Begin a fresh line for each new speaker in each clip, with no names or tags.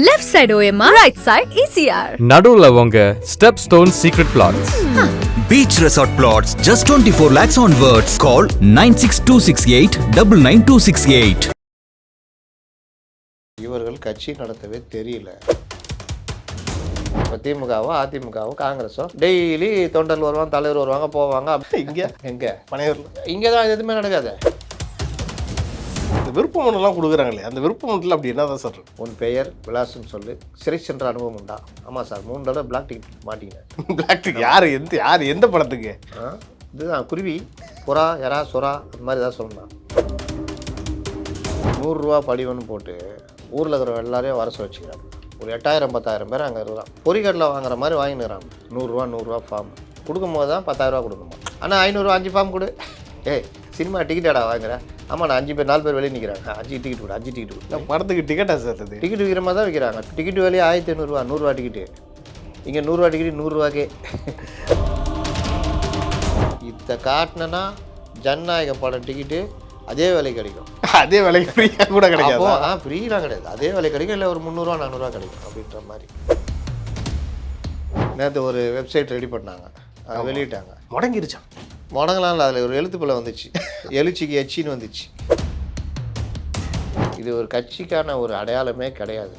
Left side OMR, right side ECR.
நடுவுல உங்க Stepstone Secret Plots.
Beach Resort Plots, just 24 lakhs onwards. Call 96268 99268.
இவர்கள் கட்சி நடத்தவே தெரியல. இப்போ திமுகவோ அதிமுகவோ காங்கிரஸோ டெய்லி தொண்டர்கள் வருவாங்க, தலைவர் வருவாங்க, போவாங்க. இங்கே எங்கே பனையூரில் இங்கே தான் எதுவுமே நடக்காது.
இந்த விருப்ப மனுலாம் கொடுக்குறாங்களே, அந்த விருப்ப மனுல அப்படி என்ன தான் சார்?
உன் பெயர் விலாசம் சொல்லு, சிறை சென்ற அனுபவம் உண்டா? ஆமாம் சார், 3 தடவை பிளாக் டிக்கெட் மாட்டிங்க.
பிளாக் டிக்கெட் யார் எந்த படத்துக்கு?
இதுதான் குருவி, புறா, எறா, சுறா, அந்த மாதிரி தான் சொல்லணும். 100 ரூபா படிவன்னு போட்டு ஊரில் இருக்கிற எல்லாரையும் வர வச்சுக்கிறாங்க. ஒரு 8000 10,000 பேர் அங்கே இருக்கிறான். பொறிக்கடலை வாங்குற மாதிரி வாங்கினுறாங்க. 100 ரூபா ஃபார்ம் கொடுக்கும்போது தான் 10,000 ரூபா கொடுக்கணும். ஆனால் 500 5 ஃபார்ம் கொடு. ஏய் சினிமா டிக்கெட்டாடா வாங்குறேன்? ஆமாம், நான் 5 பேர் 4 பேர் வெளியே நிற்கிறாங்க. 5 டிக்கெட் கொடு, 5 டிக்கெட் கொடு.
படத்துக்கு டிக்கெட்டா சார்? அது
டிக்கெட் விற்கிற மாதிரி தான் விற்கிறாங்க. டிக்கெட் விலையே 1500 100 ரூபா டிக்கெட்டு. இங்கே 100 ரூபா டிக்கெட் 100 ரூபாக்கே. இதை காட்டினா ஜனநாயக படம் டிக்கெட்டு அதே விலை கிடைக்கும்.
அதே விலைக்கு ஃப்ரீயாக கூட கிடைக்கும்.
ஃப்ரீலாம் கிடையாது, அதே விலை கிடைக்கும். இல்லை ஒரு 300 ரூபா 400 ரூபா கிடைக்கும் அப்படின்ற மாதிரி. நேற்று ஒரு வெப்சைட் ரெடி பண்ணாங்க, அதை வெளியிட்டாங்க.
முடங்கிருச்சான்.
முடங்கலாம் இல்லை, அதில் ஒரு எழுத்துப்பிள்ளை வந்துச்சு, எழுச்சிக்கு எச்சின்னு வந்துச்சு. இது ஒரு கட்சிக்கான ஒரு அடையாளமே கிடையாது.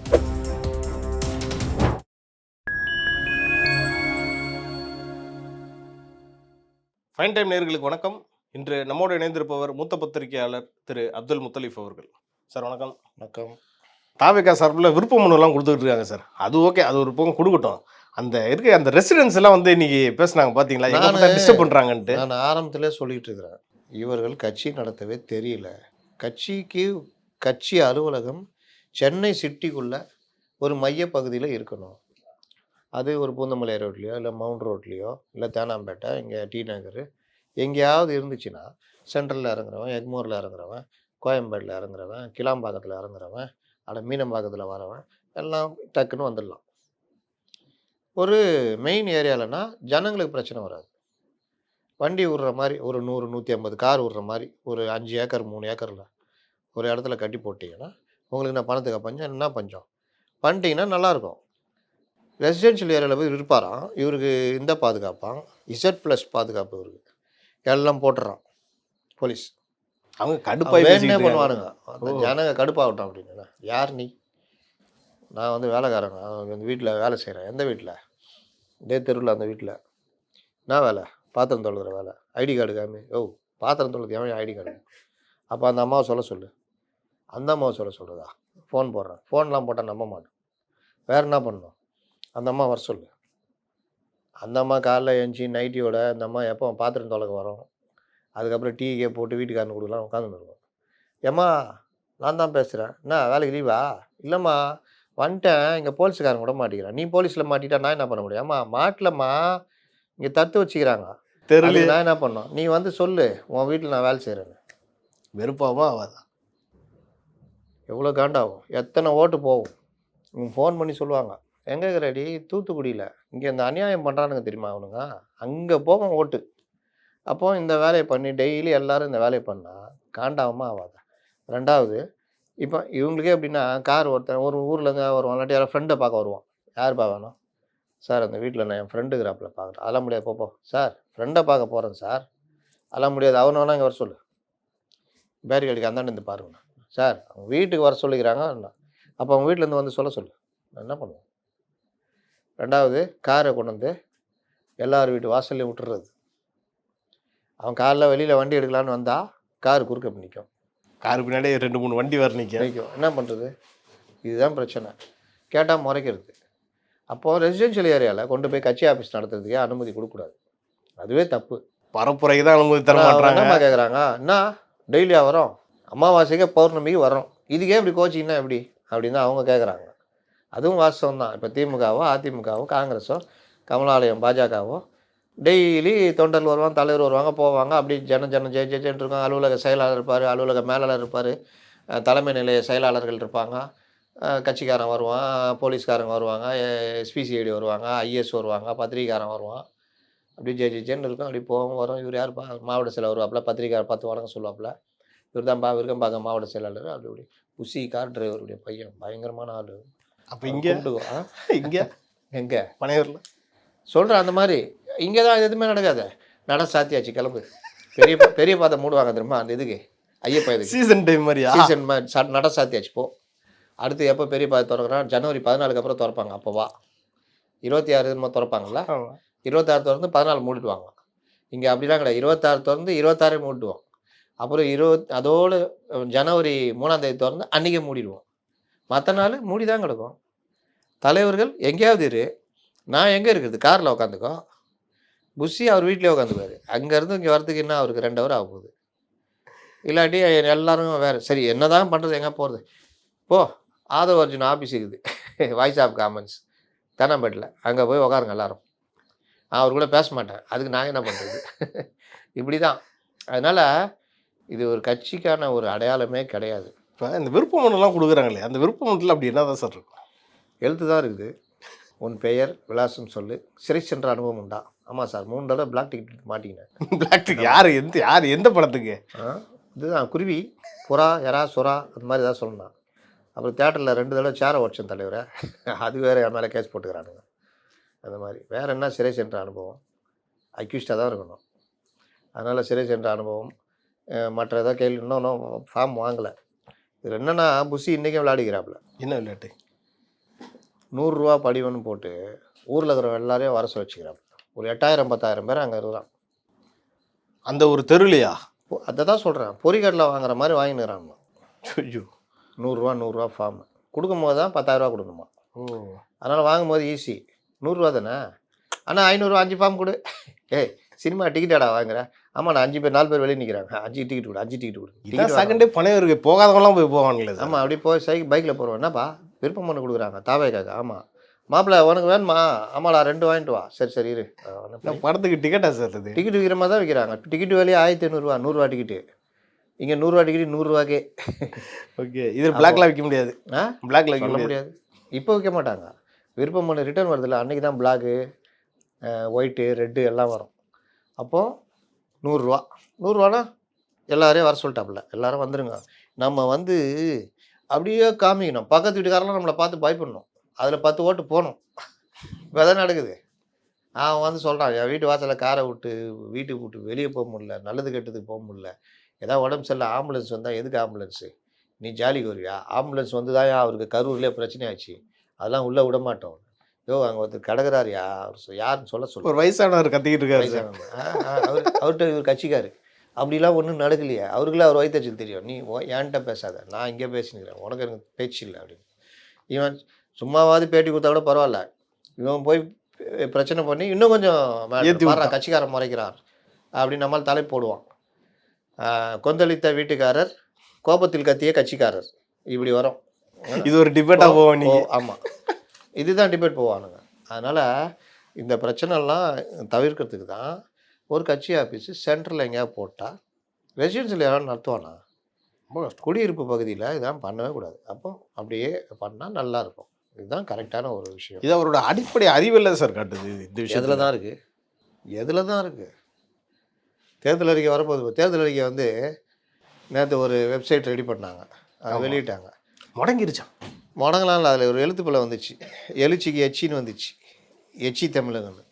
ஃபைன் டைம் நேயர்களுக்கு வணக்கம். இன்று நம்மோடு இணைந்திருப்பவர் மூத்த பத்திரிகையாளர் திரு அப்துல் முத்தலீஃப் அவர்கள். சார் வணக்கம்.
வணக்கம்.
தாவேகா சார்பில் விருப்ப மனுலாம் கொடுத்துட்டு இருக்காங்க சார். அது ஓகே, அது ஒரு பக்கம் கொடுக்கட்டும். அந்த இருக்க அந்த ரெசிடென்ஸ் எல்லாம் வந்து இன்னைக்கு பேசுனாங்க பார்த்தீங்களா, எங்க டிஸ்டர்ப் பண்ணுறாங்கன்ட்டு.
நான் ஆரம்பத்திலே சொல்லிட்டு இருக்கிறேன், இவர்கள் கட்சி நடத்தவே தெரியல. கட்சி அலுவலகம் சென்னை சிட்டிக்குள்ளே ஒரு மையப்பகுதியில் இருக்கணும். அது ஒரு பூந்தமல்லி ரோட்லேயோ இல்லை மவுண்ட் ரோட்லேயோ இல்லை தேனாம்பேட்டை, இங்கே டி நகர் எங்கேயாவது இருந்துச்சுன்னா சென்ட்ரலில் இறங்குறவன், எக்மோரில் இறங்குறவன், கோயம்பேடில் இறங்குறவன், கிளாம்பாக்கத்தில் இறங்குறவன், மீனம்பாக்கத்தில் வரவன் எல்லாம் டக்குன்னு வந்துடலாம். ஒரு மெயின் ஏரியாலனா ஜனங்களுக்கு பிரச்சனை வராது. வண்டி விடுற மாதிரி ஒரு 100 150 கார் விடுற மாதிரி ஒரு 5 ஏக்கர் 3 ஏக்கரில் ஒரு இடத்துல கட்டி போட்டிங்கன்னா உங்களுக்கு நான் பணத்துக்கு பஞ்சம் என்ன பஞ்சம் பண்ணிட்டீங்கன்னா நல்லாயிருக்கும். ரெசிடென்ஷியல் ஏரியாவில் போய் இருப்பாராம். இவருக்கு இந்த பாதுகாப்பான், Z+ பாதுகாப்பு இவருக்கு எல்லாம் போட்டுறான் போலீஸ்.
அவங்க கடுப்பாக
என்ன பண்ணுவானுங்க, அந்த ஜனங்க கடுப்பாகட்டும் அப்படின்னு. யார் நீ? நான் வந்து வேலைக்காரங்க, அந்த வீட்டில் வேலை செய்கிறேன். எந்த வீட்டில்? இதே தெருவில் அந்த வீட்டில். என்ன வேலை? பாத்திரம் தொழுகிற வேலை. ஐடி கார்டு காமி. பாத்திரம் தொழுது எவன் ஐடி கார்டு? அப்போ அந்த அம்மாவை சொல்ல சொல்லு. அந்த அம்மாவை சொல்கிறதா? ஃபோன் போடுறேன். ஃபோன்லாம் போட்டால் நம்ப மாட்டேன். வேறு என்ன பண்ணணும்? அந்த அம்மா வர சொல்லு. அந்த அம்மா காலைல எழுந்துச்சி நைட்டியோட அந்த அம்மா எப்போ பாத்திரம் தொலைக்க வரும், அதுக்கப்புறம் டீக்கே போட்டு வீட்டுக்காரனு கொடுக்கலாம் உட்காந்துருக்கோம். ஏம்மா நான் தான் பேசுகிறேன், என்ன வேலைக்கு லீவா? இல்லைம்மா வந்துட்டேன், இங்கே போலீஸுக்காரன் விட மாட்டேங்கிறேன். நீ போலீஸில் மாட்டிட்டா நான் என்ன பண்ண முடியும்? அம்மா மாட்டலம்மா, இங்கே தத்து வச்சுக்கிறாங்க தெரியல, நான் என்ன பண்ணோம்? நீ வந்து சொல்லு, உன் வீட்டில் நான் வேலை செய்கிறேன்னு.
வெறுப்பாவா ஆகாதா?
எவ்வளோ காண்டாகும், எத்தனை ஓட்டு போகும். இவங்க ஃபோன் பண்ணி சொல்லுவாங்க, எங்கே இருக்கிறடி? தூத்துக்குடியில். இங்கே இந்த அநியாயம் பண்ணுறானுங்க தெரியுமா அவனுங்க, அங்கே போவோம் ஓட்டு. அப்போ இந்த வேலையை பண்ணி டெய்லி எல்லோரும் இந்த வேலையை பண்ணால் காண்டாகமா ஆகாதா? ரெண்டாவது, இப்போ இவங்களுக்கே எப்படின்னா, கார் ஒருத்தன் ஒரு ஊர்லேருந்து வருவான், இல்லாட்டி யாரும் ஃப்ரெண்டை பார்க்க வருவான். யாருப்பா வேணும்? சார் அந்த வீட்டில் நான் என் ஃப்ரெண்டு இருக்கிறாப்பில் பார்க்குறேன். அதெல்லாம் முடியாது, போப்போ. சார் ஃப்ரெண்டை பார்க்க போகிறேன் சார். அதெல்லாம் முடியாது, அவனை வேணா இங்கே வர சொல்லு, பேரிகார்டுக்கு அந்தாண்டு இருந்து பாருங்கண்ணா. சார் அவங்க வீட்டுக்கு வர சொல்லிக்கிறாங்க, அப்போ அவங்க வீட்டிலேருந்து வந்து சொல்ல சொல்லு, நான் என்ன பண்ணுவேன்? ரெண்டாவது, காரை கொண்டு வந்து எல்லார் வீட்டு வாசல்லையும் விட்டுறது. அவன் காலைல வெளியில் வண்டி எடுக்கலான்னு வந்தால் காரு குறுக்க நிற்கும்.
காரு பின்னாடி 2 3 வண்டி வர நிற்கும்.
என்ன பண்ணுறது? இதுதான் பிரச்சனை. கேட்டால் முறைக்கிறது. அப்போது ரெசிடென்ஷியல் ஏரியாவில் கொண்டு போய் கட்சி ஆஃபீஸ் நடத்துறதுக்கே அனுமதி கொடுக்கக்கூடாது. அதுவே தப்பு.
பரப்புரைக்கு தான் அனுமதி தர மாட்டாங்க.
என்னம்மா கேட்குறாங்க? என்ன டெய்லியாக வரோம், அமாவாசைக்கு பௌர்ணமிக்கு வரோம், இதுக்கே இப்படி கோச்சிங்கன்னா எப்படி அப்படின்னு அவங்க கேட்குறாங்க. அதுவும் வாஸ்தவம் தான். இப்போ திமுகவோ அதிமுகவோ காங்கிரஸோ கமலாலயம் பாஜகவோ டெய்லி தொண்டர்கள் வருவாங்க, தலைவர் வருவாங்க, போவாங்க. அப்படி ஜன ஜெயிச்சேன்னு இருக்காங்க. அலுவலக செயலாளர் இருப்பார், அலுவலக மேலாளர் இருப்பார், தலைமை நிலைய செயலாளர்கள் இருப்பாங்க, கட்சிக்காரன் வருவான், போலீஸ்காரங்க வருவாங்க, SPCID வருவாங்க, IS வருவாங்க, பத்திரிகைக்காரன் வருவான். அப்படி ஜெயிச்சேன்னு இருக்கும். அப்படி போவோம் வரும். இவர் யாருப்பா? மாவட்ட செயலர் வருவாப்பில், பத்திரிக்காரர் 10 வணக்கம் சொல்லுவாப்பில். இவர் தான் விருகம்பாக்கம் மாவட்ட செயலாளர். அப்படி புசி கார் டிரைவருடைய பையன், பயங்கரமான ஆள்.
அப்போ இங்கே
கும்பிட்டுக்குவோம்.
இங்கே
எங்கே
பனையூரில்
சொல்கிறேன் அந்த மாதிரி இங்கே தான் எதுவுமே நடக்காது. நட சாத்தியாச்சு கிளம்பு. பெரிய பெரிய பாதை மூடுவாங்க தெரியுமா அந்த இதுக்கு ஐயப்பா இதுக்கு
சீசன் டைம் மாதிரியா?
சீசன் மாதிரி நட சாத்தியாச்சு போ. அடுத்து எப்போ பெரிய பாதை திறக்கிறான்? ஜனவரி 14க்கு அப்புறம் திறப்பாங்க. அப்போ வா. 26 என்னமோ திறப்பாங்கல்ல. 26 திறந்து 14 மூடிடுவாங்க. இங்கே அப்படிலாம் கிடையாது. 26 திறந்து 26 மூடிடுவோம். அப்புறம் அதோடு ஜனவரி 3ஆம் தேதி திறந்து அன்றைக்கே மூடிடுவோம். மற்ற நாள் மூடி தான் கிடக்கும். தலைவர்கள் எங்கேயாவது இரு, நான் எங்கே இருக்கிறது? காரில் உட்காந்துக்கோ. புஷி அவர் வீட்டிலே உட்காந்துக்குவார். அங்கேருந்து இங்கே வரதுக்கு என்ன அவருக்கு 2 ஹவர் ஆக போகுது. இல்லாட்டி எல்லாரும் வேறு சரி என்ன தான் பண்ணுறது, எங்கே போகிறது? போ, ஆதவ அர்ஜுன் ஆஃபீஸ் இருக்குது, வாய்ஸ் ஆஃப் காமன்ஸ் தேனாம்பேட்டில், அங்கே போய் உட்காருங்க எல்லாரும். அவர் கூட பேச மாட்டேன், அதுக்கு நான் என்ன பண்ணுறது? இப்படி தான். அதனால் இது ஒரு கட்சிக்கான ஒரு அடையாளமே கிடையாது.
இப்போ இந்த விருப்ப மனுலாம் கொடுக்குறாங்களே, அந்த விருப்ப மனுல அப்படி என்ன தான் சார் இருக்கும்?
எழுத்து தான் இருக்குது. உன் பெயர் விலாசம் சொல்லு, சிறை சென்ற அனுபவம் உண்டா? ஆமாம் சார், 3 தடவை பிளாக் டிக்கெட் மாட்டிக்கினேன்.
பிளாக் டிக்கெட் யார் எந்த படத்துக்கு?
இதுதான் குருவி, புறா, எறா, சுறா அந்த மாதிரி தான் சொல்லணும். அப்புறம் தேட்டரில் 2 தடவை சேரை உடச்சேன் தலைவரை, அது வேறு என் மேலே கேஸ் போட்டுக்கிறானுங்க. அந்த மாதிரி வேறு என்ன சிறை சென்ற அனுபவம்? அக்யூஸ்டாக தான் இருக்கணும். அதனால் சிறை சென்ற அனுபவம் மற்ற ஏதாவது கேள்வி இன்னும் ஃபார்ம் வாங்கலை. இது என்னென்னா புஷி இன்றைக்கும் விளையாடிக்கிறாப்புல.
என்ன விளையாட்டு?
100 ரூபா படிவன்னு போட்டு ஊரில் இருக்கிற எல்லாரையும் வர சொல்ல வச்சுக்கிறாப்புல. ஒரு 8000-10,000 பேர் அங்கே இருக்கிறான்.
அந்த ஒரு தெருலையா?
அதை தான் சொல்கிறேன், பொறிக்கடலை வாங்குற மாதிரி வாங்கினுக்கிறான்.
ஐயோ,
100 ரூபா ஃபார்ம் கொடுக்கும்போது தான் 10,000 ரூபா கொடுக்கணுமா. அதனால் வாங்கும்போது ஈஸி. 100 ரூபா தானே. ஆனால் 500 ரூபா 5 ஃபார்ம் கொடு. ஏய் சினிமா டிக்கெட்டாடா வாங்குறேன்? ஆமாம், நான் 5 பேர் 4 பேர் வெளியே நிற்கிறாங்க, 5 டிக்கெட் கொடு, 5 டிக்கெட் கொடு.
டிக்கெட் செகண்டே பனையூருக்கு போகாதவங்களாம் போய் போவாங்களே.
ஆமாம், அப்படி போய் பைக்கில் போகிறோம். என்னப்பா விருப்பம் பண்ண கொடுக்குறாங்க தாவேக்காக? ஆமாம். மாப்பிள்ளை உனக்கு வேணுமா? ஆமாடா 2 வாங்கிட்டு வா. சரி இரு.
படத்துக்கு டிக்கெட்டா சார்? அது
டிக்கெட் விற்கிற மாதிரி தான் விற்கிறாங்க. டிக்கெட் விலையே 1500 ரூபா. 100 ரூபா டிக்கெட்டு. இங்கே 100 ரூபா டிக்கெட் 100 ரூபாக்கே.
ஓகே, இது பிளாக்ல விற்க முடியாது. பிளாக்ல விற்க முடியாது.
இப்போ விற்க மாட்டாங்க. விருப்பம் பண்ண ரிட்டர்ன் வருதில்ல, அன்றைக்கி தான் பிளாக்கு, ஒயிட்டு, ரெட்டு எல்லாம் வரும். அப்போது 100 ரூபா. 100 ரூபானா எல்லாரையும் வர சொல்லிட்டாப்புல, எல்லாரும் வந்துடுங்க. நம்ம அப்படியே காமிக்கணும். பக்கத்து வீட்டுக்காரெல்லாம் நம்மளை பார்த்து பயப்படணும். அதில் 10 ஓட்டு போகணும். இப்போ தான் நடக்குது. அவன் சொல்கிறான், என் வீட்டு வாசலில் காரை விட்டு வீட்டுக்கு விட்டு வெளியே போக முடியல, நல்லது கெட்டதுக்கு போக முடியல, ஏதாவது உடம்பு சரியில்லை, ஆம்புலன்ஸ் வந்தால் எதுக்கு ஆம்புலன்ஸு? நீ ஜாலிக்கு வருவியா? ஆம்புலன்ஸ் வந்து தான் அவருக்கு கரூர்லேயே பிரச்சனை ஆச்சு, அதெல்லாம் உள்ளே விட மாட்டோம். அங்கே ஒருத்தர் கிடக்குறாருயா, அவர் யாருன்னு சொல்ல
ஒரு வயசானவர் கத்திக்கிட்டு இருக்காரு.
அவர்கிட்ட இவர் கட்சிக்காரு. அப்படிலாம் ஒன்றும் நடக்கலையே. அவருக்குள்ள அவர் வயிற்றுச்சல் தெரியும். நீ என்கிட்ட பேசாத, நான் இங்கே பேசினுக்கிறேன், உனக்கு எனக்கு பேச்சு இல்லை அப்படின்னு. இவன் சும்மாவாவது பேட்டி கொடுத்தா கூட பரவாயில்ல, இவன் போய் பிரச்சனை பண்ணி இன்னும் கொஞ்சம் கட்சிக்காரன் முறைக்கிறார் அப்படின்னு நம்மளால் தலை போடுவான். கொந்தளித்த வீட்டுக்காரர், கோபத்தில் கத்திய கட்சிக்காரர், இப்படி வரும்.
இது ஒரு டிபேட்டாக போவோம்.
ஆமாம், இதுதான் டிபேட் போவானுங்க. அதனால் இந்த பிரச்சனைலாம் தவிர்க்கிறதுக்கு தான் ஒரு கட்சி ஆஃபீஸு சென்ட்ரலில் எங்கேயாவது போட்டால், ரெசிடென்சியல் யாரும் நடத்துவானா? குடியிருப்பு பகுதியில் இதெல்லாம் பண்ணவே கூடாது. அப்போ அப்படியே பண்ணால் நல்லாயிருக்கும். இதுதான் கரெக்டான ஒரு விஷயம்.
இது அவரோட அடிப்படை அறிவில்லை சார் காட்டுது. இந்த விஷயம்
எதில் தான் இருக்குது. தேர்தல் அறிக்கை வரப்போகுது. தேர்தல் அறிக்கை நேற்று ஒரு வெப்சைட் ரெடி பண்ணாங்க, அதை வெளியிட்டாங்க.
முடங்கிருச்சான்.
முடங்கலாம் இல்லை, அதில் ஒரு எழுத்துப்பிள்ளை வந்துச்சு. எழுச்சிக்கு எச்சின்னு வந்துச்சு, எச்சி தமிழகன்னு.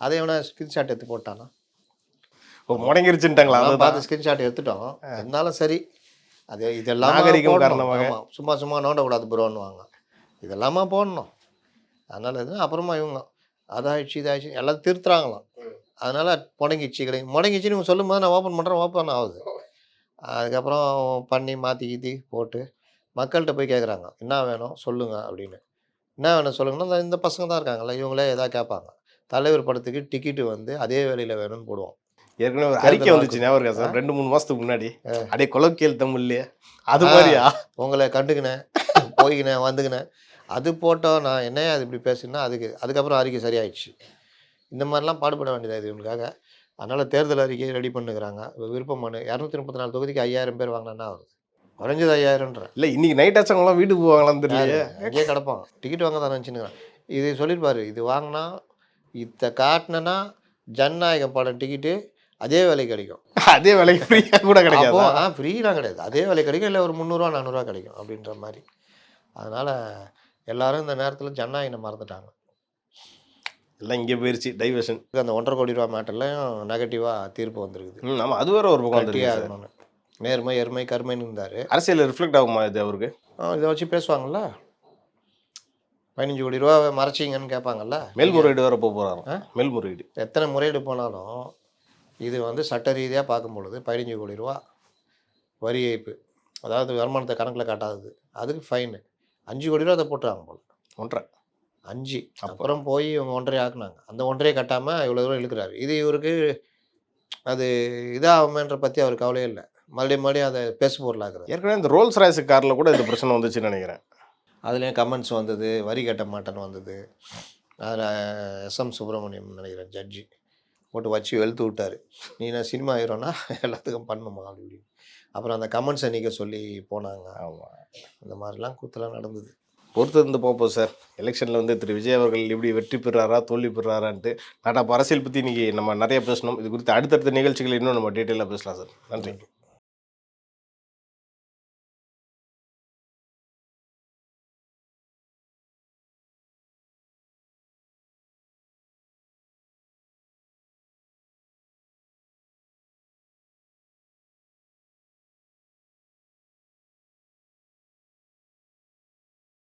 அதை எவனா ஸ்க்ரீன்ஷாட் எடுத்து போட்டானா?
முடங்கிருச்சுட்டாங்களா? அதை
பார்த்து ஸ்க்ரீன்ஷாட் எடுத்துட்டோம். இருந்தாலும் சரி, அது இதெல்லாம் சும்மா நோண்டக்கூடாது ப்ரோன்னுவாங்க. இதெல்லாமா போடணும். அதனால் இது அப்புறமா இவங்க அதாகிடுச்சு இதாகிடுச்சு எல்லாம் திருத்துறாங்களாம். அதனால் முடங்கிச்சின்னு இவங்க சொல்லும்போது நான் ஓப்பன் பண்ணுறேன், ஓப்பன் ஆகுது. அதுக்கப்புறம் பண்ணி மாற்றி போட்டு மக்கள்கிட்ட போய் கேட்குறாங்க, என்ன வேணும் சொல்லுங்கள் அப்படின்னு. என்ன வேணும் சொல்லுங்கன்னா, இந்த பசங்க தான் இருக்காங்கல்ல, இவங்களே எதாவது கேட்பாங்க. தலைவர் படத்துக்கு டிக்கெட்டு அதே வேலையில் வேணும்னு போடுவோம்.
ஏற்கனவே ஒரு அறிக்கை வந்துச்சு, ஞாபகம் இருக்கா சார்? 2-3 மாதத்துக்கு முன்னாடி. அப்படியே கொலோக்கியல் தமிழ்லையே அது மாதிரியா? உங்களை
கண்டுக்கினேன், போய்கினேன், வந்துக்கினேன், அது போட்டோம். நான் என்னையா அது இப்படி பேசுனா அதுக்கப்புறம் அறிக்கை சரியாயிடுச்சு. இந்த மாதிரிலாம் பாடுபட வேண்டியதாக இது இவங்களுக்காக. அதனால் தேர்தல் அறிக்கையை ரெடி பண்ணுகிறாங்க. விருப்பம் மனு 234 தொகுதிக்கு 5000 பேர் வாங்கினா வருது, குறைஞ்சது 5000ன்ற.
இல்லை, இன்னைக்கு நைட் ஆச்சவங்களாம் வீட்டுக்கு போவாங்களான்னு தெரியல,
அங்கேயே கிடப்பாங்க. டிக்கெட் வாங்க தான் நினச்சினுக்கிறேன். இது சொல்லியிருப்பாரு, இது வாங்கினா இதை காட்டினா ஜனநாயகம் படம் டிக்கெட்டு அதே விலை கிடைக்கும்.
அதே விலைக்கு ஃப்ரீயாக கூட கிடைக்கும்.
ஃப்ரீலாம் கிடையாது, அதே விலை கிடைக்கும். இல்லை ஒரு 300-400 கிடைக்கும் அப்படின்ற மாதிரி. அதனால் எல்லாரும் இந்த நேரத்தில் ஜனநாயகம் மறந்துட்டாங்க.
எல்லாம் இங்கே போயிருச்சு டைவர்ஷன்.
அந்த 1.5 கோடி ரூபா மேட்டர்லையும் நெகட்டிவாக தீர்ப்பு வந்திருக்குது.
ஆமாம், அது வேற ஒரு பக்கம்
கட்டியே
வந்துருக்கு.
ஆகணும்னு நேர்மை எருமை கருமைன்னு இருந்தார்.
அரசியல் ரிஃப்ளெக்ட் ஆகுமா இது அவருக்கு?
இதை வச்சு பேசுவாங்கள்ல, 15 கோடி ரூபா மறைச்சிங்கன்னு கேட்பாங்கல்ல.
மேல்முறையீடு வேற போக போகிறாங்க. மேல்முறையீடு
எத்தனை முறையீடு போனாலும் இது வந்து சட்ட ரீதியாக பார்க்கும் பொழுது 15 கோடி ரூபா வரி ஏய்ப்பு, அதாவது வருமானத்தை கணக்கில் காட்டாதது, அதுக்கு ஃபைனு 5 கோடி ரூபா அதை போட்டுறாங்க போல்.
1.5
5 அப்புறம் போய் இவங்க 1.5 ஆக்குனாங்க. அந்த 1.5 கட்டாமல் இவ்வளோ தூரம் இழுக்கிறாரு. இது இவருக்கு அது இதாகுமேன்ற பற்றி அவர் கவலையே இல்லை. மறுபடியும் அதை பேசு பொருளாக்குறாரு.
ஏற்கனவே இந்த ரோல்ஸ் ராய்ஸ் காரில் கூட இந்த பிரச்சனை வந்துச்சுன்னு நினைக்கிறேன்.
அதுலேயும் கமெண்ட்ஸ் வந்தது, வரி கட்ட மாட்டேன்னு வந்தது. அதில் எஸ்எம் சுப்பிரமணியம் நினைக்கிறேன் ஜட்ஜி போட்டு வச்சு வெளுத்து விட்டார். நீ நான் சினிமா ஹீரோனா எல்லாத்துக்கும் பண்ணுமா அப்படின்னு. அப்புறம் அந்த கமெண்ட்ஸை நீக்க சொல்லி போனாங்க.
ஆமாம்,
இந்த மாதிரிலாம் கூத்தெல்லாம் நடந்தது.
பொறுத்து இருந்து பார்ப்போம் சார். எலெக்ஷனில் வந்து திரு விஜய் அவர்கள் எப்படி வெற்றி பெறாரா தோல்வி பெறாரான்ட்டு. நாட்டா அரசியல் பற்றி இன்றைக்கி நம்ம நிறைய பேசணும். இது குறித்து அடுத்தடுத்த நிகழ்ச்சிகள் இன்னும் நம்ம டீட்டெயிலாக பேசலாம் சார். நன்றி.